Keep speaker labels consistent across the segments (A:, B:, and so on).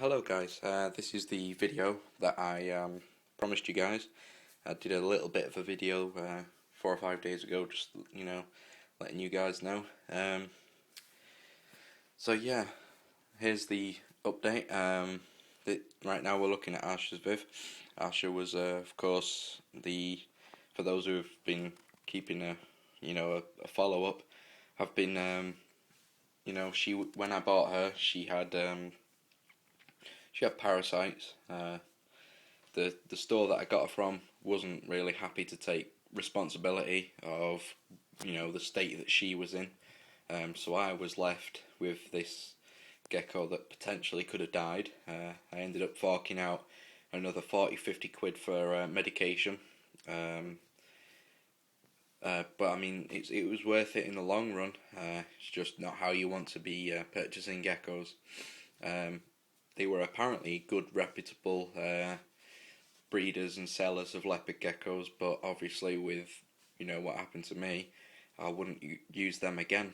A: Hello guys, this is the video that I promised you guys. I did a little bit of a video 4 or 5 days ago, just letting you guys know. So yeah, here's the update. Right now we're looking at Asha's Viv. Asha was, of course, for those who have been keeping a follow up, have been when I bought her, she had parasites. The store that I got her from wasn't really happy to take responsibility of the state that she was in. So I was left with this gecko that potentially could have died. I ended up forking out another 40-50 quid for medication. But I mean, it was worth it in the long run. It's just not how you want to be purchasing geckos. They were apparently good, reputable breeders and sellers of leopard geckos, but obviously with what happened to me, I wouldn't use them again.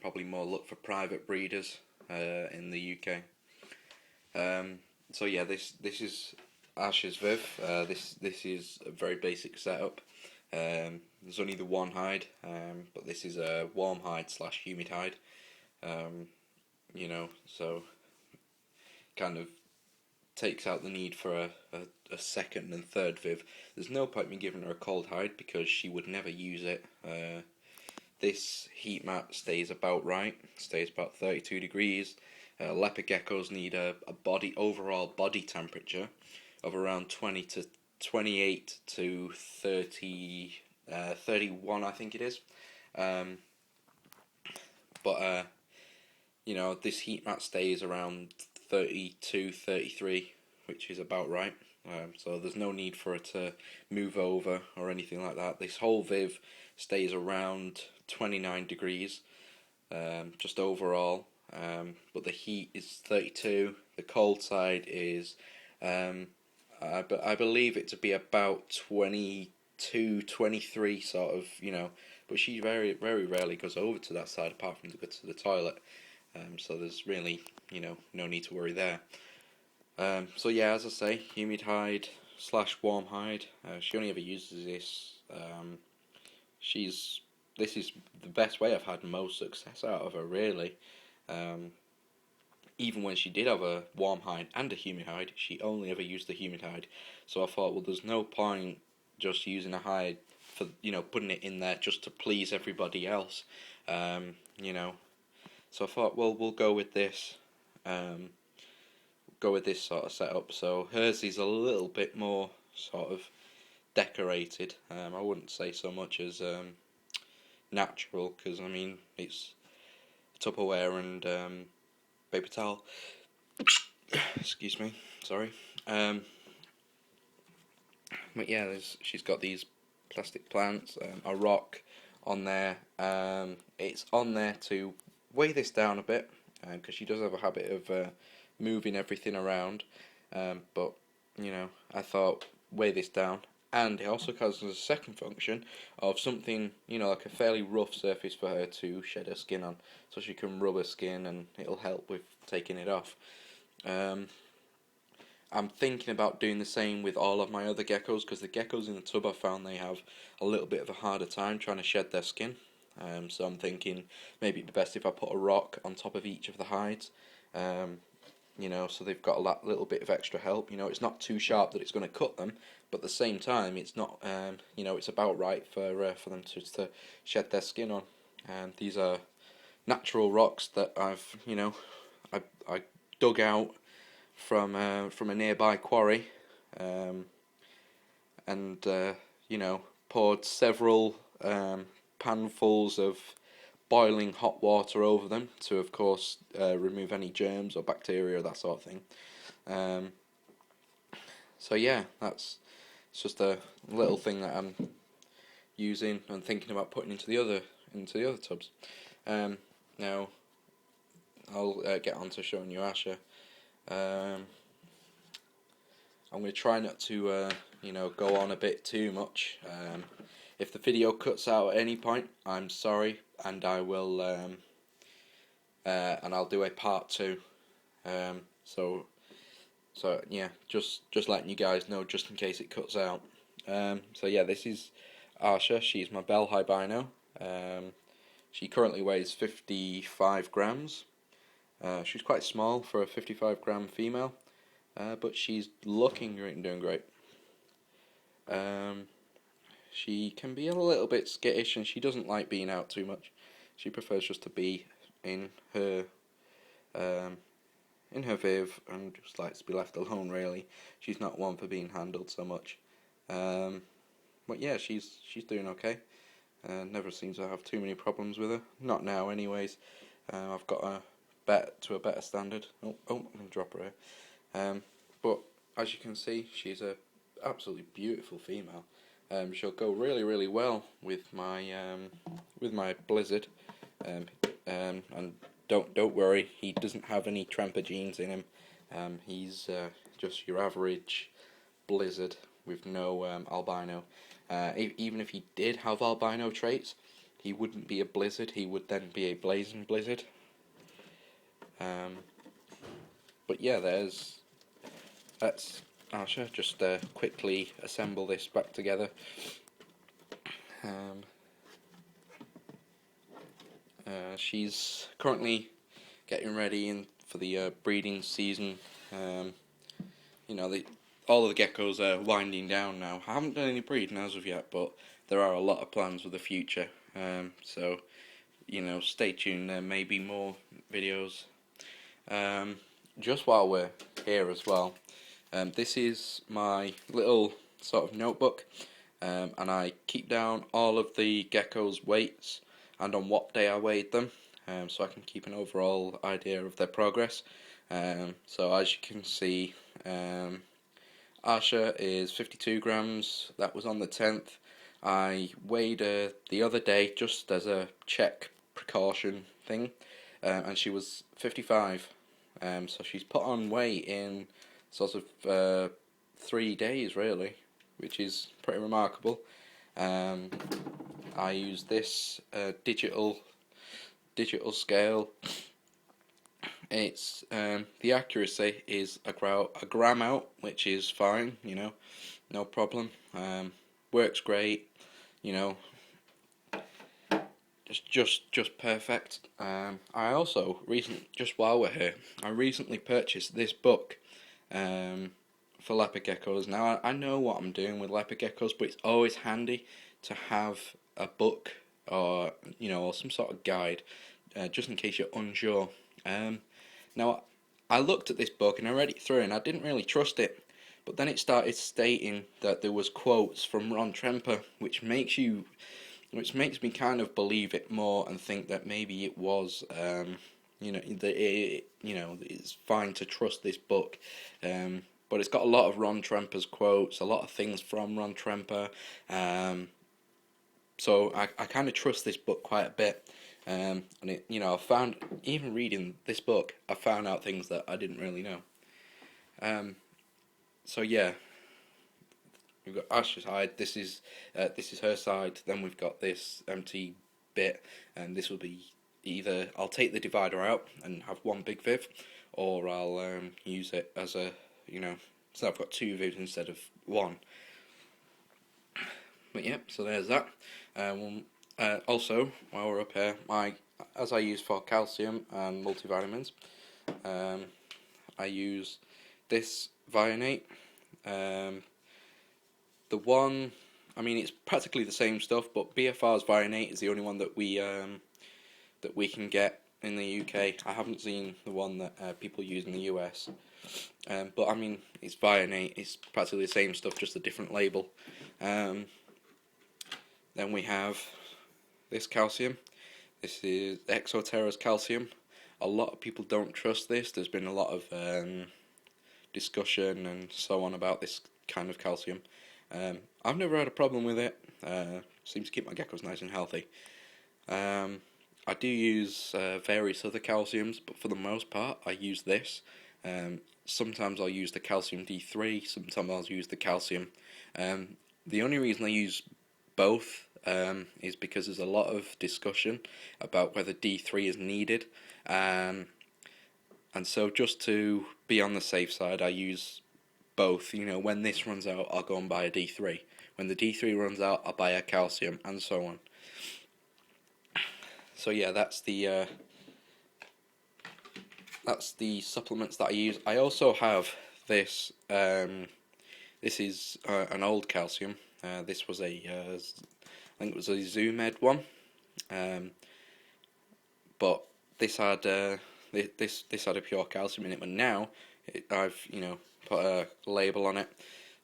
A: Probably more look for private breeders in the UK. So yeah, this is Ash's Viv. This is a very basic setup. There's only the one hide, but this is a warm hide / humid hide. So kind of takes out the need for a second and third Viv. There's no point me giving her a cold hide because she would never use it. This heat mat stays about right, stays about 32 degrees. Leopard geckos need a overall body temperature of around 20 to 28 to 30, 31 I think it is. But this heat mat stays around 32, 33, which is about right. So there's no need for it to move over or anything like that. This whole Viv stays around 29 degrees, just overall. But the heat is 32. The cold side is, I believe it to be about 22, 23 sort of, But she very, very rarely goes over to that side apart from to go to the toilet. So there's really, no need to worry there. So yeah, as I say, humid hide / warm hide. She only ever uses this. This is the best way I've had most success out of her, really. Even when she did have a warm hide and a humid hide, she only ever used the humid hide. So I thought, well, there's no point just using a hide for putting it in there just to please everybody else. So I thought, well, we'll go with this. Go with this sort of setup. So hers is a little bit more sort of decorated. I wouldn't say so much as natural, because I mean it's Tupperware and paper towel. Excuse me, sorry. But yeah, she's got these plastic plants, a rock on there. It's on there to weigh this down a bit, because she does have a habit of moving everything around. But I thought, weigh this down. And it also causes a second function of something, like a fairly rough surface for her to shed her skin on, so she can rub her skin and it'll help with taking it off. I'm thinking about doing the same with all of my other geckos, because the geckos in the tub I found they have a little bit of a harder time trying to shed their skin. So I'm thinking maybe it'd be best if I put a rock on top of each of the hides. So they've got a little bit of extra help. It's not too sharp that it's going to cut them, but at the same time, it's not. It's about right for them to shed their skin on. And these are natural rocks that I've I dug out from a nearby quarry, and poured several panfuls of boiling hot water over them to, of course, remove any germs or bacteria, that sort of thing. So yeah, it's just a little thing that I'm using and thinking about putting into the other tubs. Now I'll get on to showing you Asha. I'm going to try not to go on a bit too much. If the video cuts out at any point, I'm sorry, and I will and I'll do a part 2. So So yeah, just letting you guys know, just in case it cuts out. So yeah, this is Arsha. She's my Bell Albino. She currently weighs 55 grams. She's quite small for a 55-gram female, but she's looking great and doing great. She can be a little bit skittish, and she doesn't like being out too much. She prefers just to be in her um, in her viv and just likes to be left alone. Really, she's not one for being handled so much. But yeah, she's doing okay. Never seems to have too many problems with her. Not now, anyways. I've got her to a better standard. I'm gonna drop her here. But as you can see, she's a absolutely beautiful female. She'll go really, really well with my Blizzard. And don't worry, he doesn't have any Tramper genes in him. He's just your average Blizzard with no albino. Even if he did have albino traits, he wouldn't be a Blizzard. He would then be a Blazing Blizzard. But yeah, let's Arsha just quickly assemble this back together. She's currently getting ready for the breeding season. All of the geckos are winding down now. I haven't done any breeding as of yet, but there are a lot of plans for the future. So stay tuned. There may be more videos. Just while we're here as well, this is my little sort of notebook, and I keep down all of the geckos' weights and on what day I weighed them, so I can keep an overall idea of their progress. So as you can see, Asha is 52 grams. That was on the 10th. I weighed her the other day just as a check precaution thing, and she was 55. So she's put on weight in sort of 3 days, really, which is pretty remarkable. I use this digital scale. It's the accuracy is a gram out, which is fine, no problem. Works great, you know, just perfect. I also just while we're here, I recently purchased this book for leopard geckos. Now I know what I'm doing with leopard geckos, but it's always handy to have a book or or some sort of guide, just in case you're unsure. Now I looked at this book and I read it through and I didn't really trust it, but then it started stating that there was quotes from Ron Tremper, which makes me kind of believe it more and think that maybe it was it's fine to trust this book. But it's got a lot of Ron Tremper's quotes, a lot of things from Ron Tremper. So I kind of trust this book quite a bit. And I found, even reading this book, I found out things that I didn't really know. So yeah, we've got Ash's side. This is her side. Then we've got this empty bit, and this will be either I'll take the divider out and have one big viv, or I'll use it as so I've got two vivs instead of one. But yeah, so there's that. Also, while we're up here, as I use for calcium and multivitamins, I use this Vionate. The one, it's practically the same stuff, but BFR's Vionate is the only one that we can get in the UK. I haven't seen the one that people use in the US. But it's Vionate. It's practically the same stuff, just a different label. Then we have this calcium. This is Exoterra's calcium. A lot of people don't trust this. There's been a lot of discussion and so on about this kind of calcium. I've never had a problem with it. Seems to keep my geckos nice and healthy. I do use various other calciums, but for the most part I use this. Sometimes I'll use the calcium D3, sometimes I'll use the calcium. The only reason I use both is because there's a lot of discussion about whether D3 is needed. And so just to be on the safe side, I use both. You know, when this runs out, I'll go and buy a D3. When the D3 runs out, I'll buy a calcium, and so on. So yeah, that's the supplements that I use. I also have this. This is an old calcium. This was I think it was a ZooMed one. But this had this had a pure calcium in it. But now I've put a label on it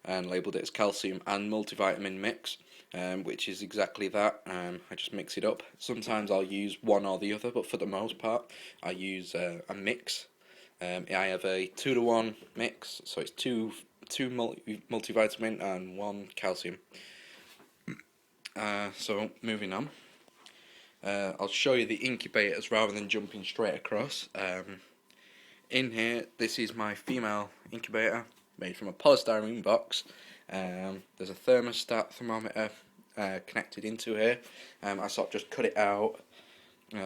A: and labelled it as calcium and multivitamin mix, which is exactly that. I just mix it up. Sometimes I'll use one or the other, but for the most part, I use a mix. I have a 2-to-1 mix, so it's two multivitamin and 1 calcium. So moving on, I'll show you the incubators rather than jumping straight across. In here, this is my female incubator made from a polystyrene box. There's a thermostat thermometer connected into here. I sort of just cut it out,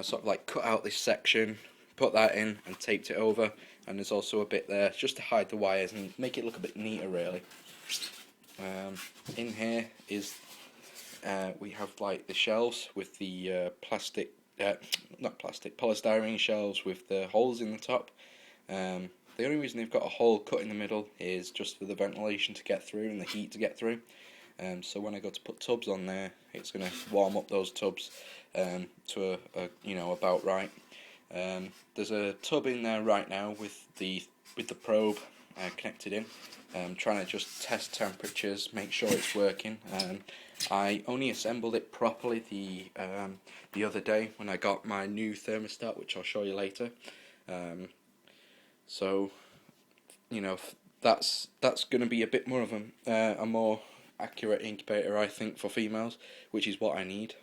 A: sort of like cut out this section, put that in and taped it over, and there's also a bit there just to hide the wires and make it look a bit neater really. In here is we have like the shelves with the polystyrene shelves with the holes in the top. The only reason they've got a hole cut in the middle is just for the ventilation to get through and the heat to get through. So when I go to put tubs on there, it's going to warm up those tubs to about right. There's a tub in there right now with the probe connected in. Trying to just test temperatures, make sure it's working. I only assembled it properly the other day when I got my new thermostat, which I'll show you later. So that's going to be a bit more of a more accurate incubator, I think, for females, which is what I need.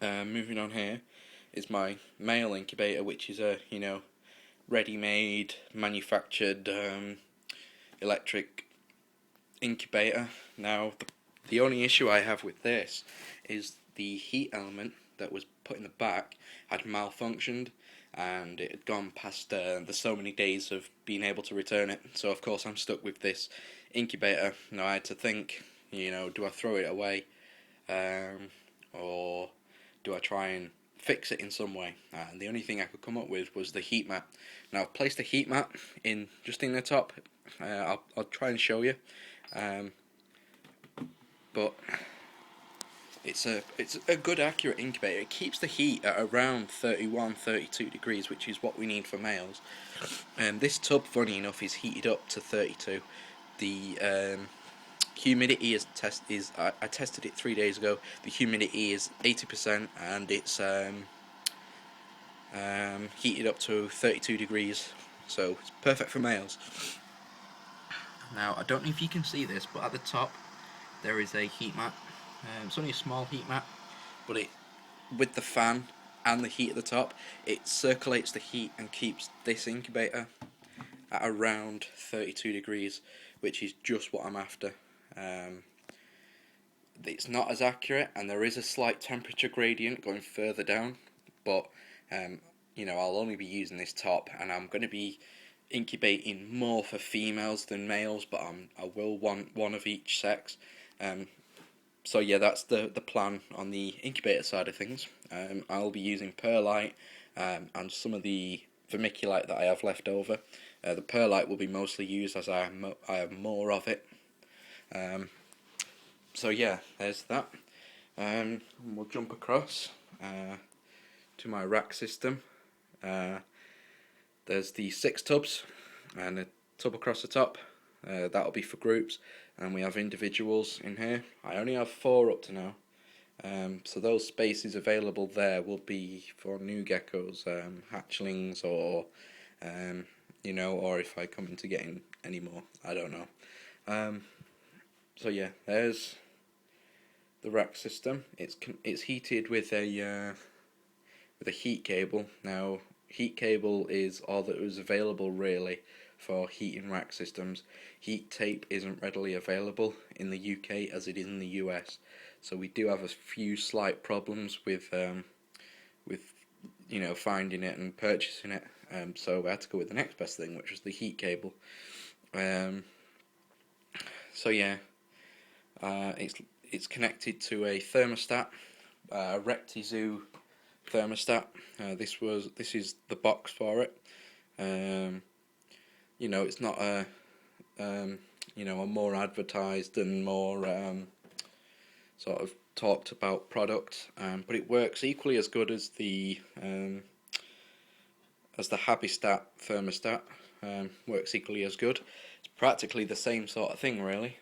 A: Moving on here is my male incubator, which is a ready-made, manufactured electric incubator. Now the only issue I have with this is the heat element that was put in the back had malfunctioned, and it had gone past the so many days of being able to return it. So of course I'm stuck with this incubator. Now I had to think, do I throw it away, or do I try and fix it in some way? And the only thing I could come up with was the heat mat. Now I've placed the heat mat just in the top. I'll try and show you, but it's a good accurate incubator. It keeps the heat at around 31-32 degrees, which is what we need for males. This tub, funny enough, is heated up to 32. The humidity I tested it 3 days ago. The humidity is 80%, and it's heated up to 32 degrees, so it's perfect for males. Now I don't know if you can see this, but at the top there is a heat mat. It's only a small heat mat, but with the fan and the heat at the top, it circulates the heat and keeps this incubator at around 32 degrees, which is just what I'm after. It's not as accurate, and there is a slight temperature gradient going further down, but I'll only be using this top, and I'm going to be incubating more for females than males, but I will want one of each sex. So yeah, that's the plan on the incubator side of things. I'll be using perlite and some of the vermiculite that I have left over. The perlite will be mostly used as I have more of it. So yeah, there's that. We'll jump across to my rack system. There's the 6 tubs and a tub across the top. That'll be for groups, and we have individuals in here. I only have 4 up to now, so those spaces available there will be for new geckos, hatchlings, or or if I come into getting any more, I don't know. So yeah, there's the rack system. It's heated with a heat cable. Now, heat cable is all that was available really for heating rack systems. Heat tape isn't readily available in the UK as it is in the US, so we do have a few slight problems with finding it and purchasing it. So I had to go with the next best thing, which was the heat cable. So yeah, it's connected to a thermostat, Rectizoo thermostat. This is the box for it. It's not a a more advertised and more sort of talked about product, but it works equally as good as the Habistat thermostat. Works equally as good. It's practically the same sort of thing, really.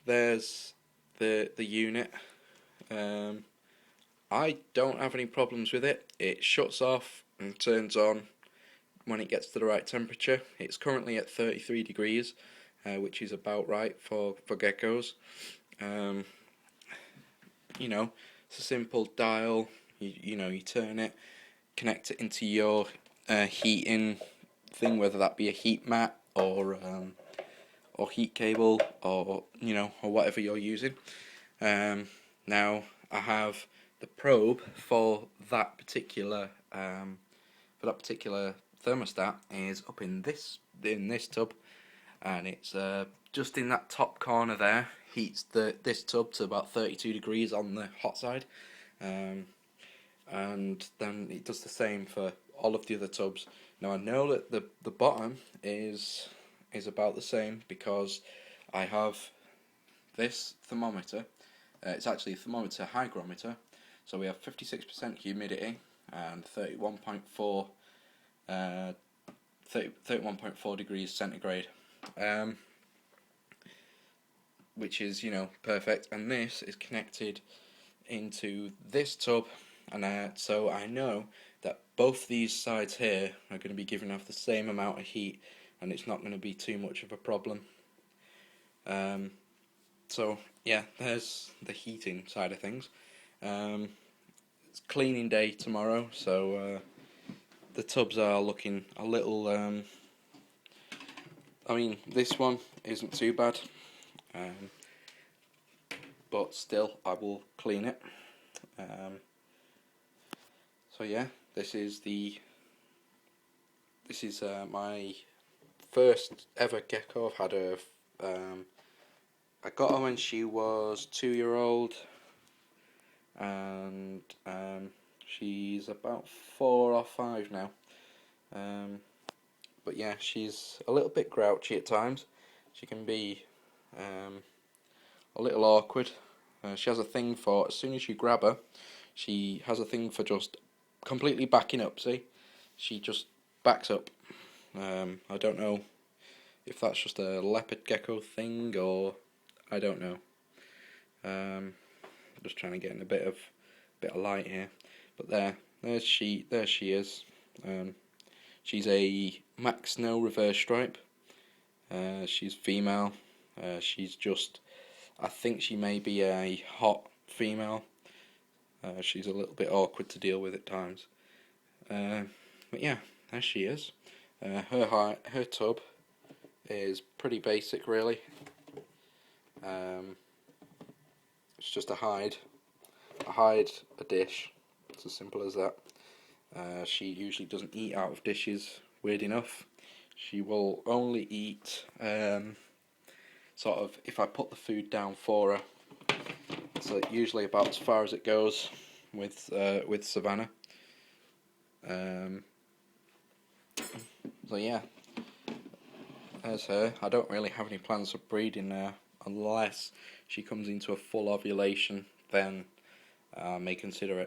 A: There's the unit. I don't have any problems with it. It shuts off and turns on when it gets to the right temperature. It's currently at 33 degrees, which is about right for geckos. It's a simple dial. You turn it, connect it into your heating thing, whether that be a heat mat or heat cable or whatever you're using. Now I have the probe for that particular thermostat is up in this tub, and it's just in that top corner there. Heats this tub to about 32 degrees on the hot side, and then it does the same for all of the other tubs. Now I know that the bottom is about the same because I have this thermometer. It's actually a thermometer hygrometer, so we have 56% humidity and 31.4 degrees centigrade, which is perfect. And this is connected into this tub, and so I know that both these sides here are going to be giving off the same amount of heat, and it's not going to be too much of a problem. So yeah, there's the heating side of things. It's cleaning day tomorrow, so the tubs are looking a little. This one isn't too bad, but still, I will clean it. So yeah, this is my first ever gecko. I've had her. I got her when she was 2-year-old, and she's about 4 or 5 now. But yeah, she's a little bit grouchy at times. She can be a little awkward. She has a thing for, as soon as you grab her, she has a thing for just completely backing up. See, she just backs up. I don't know if that's just a leopard gecko thing or I don't know. Just trying to get in a bit of light here, but there she is. She's a Max Snow reverse stripe. She's female. She's just, I think she may be a hot female. She's a little bit awkward to deal with at times. But yeah, there she is. Her tub is pretty basic, really. It's just a hide, a dish. It's as simple as that. She usually doesn't eat out of dishes, weird enough. She will only eat sort of if I put the food down for her. So usually about as far as it goes with Savannah. So yeah, there's her. I don't really have any plans of breeding her unless she comes into a full ovulation, then I may consider it.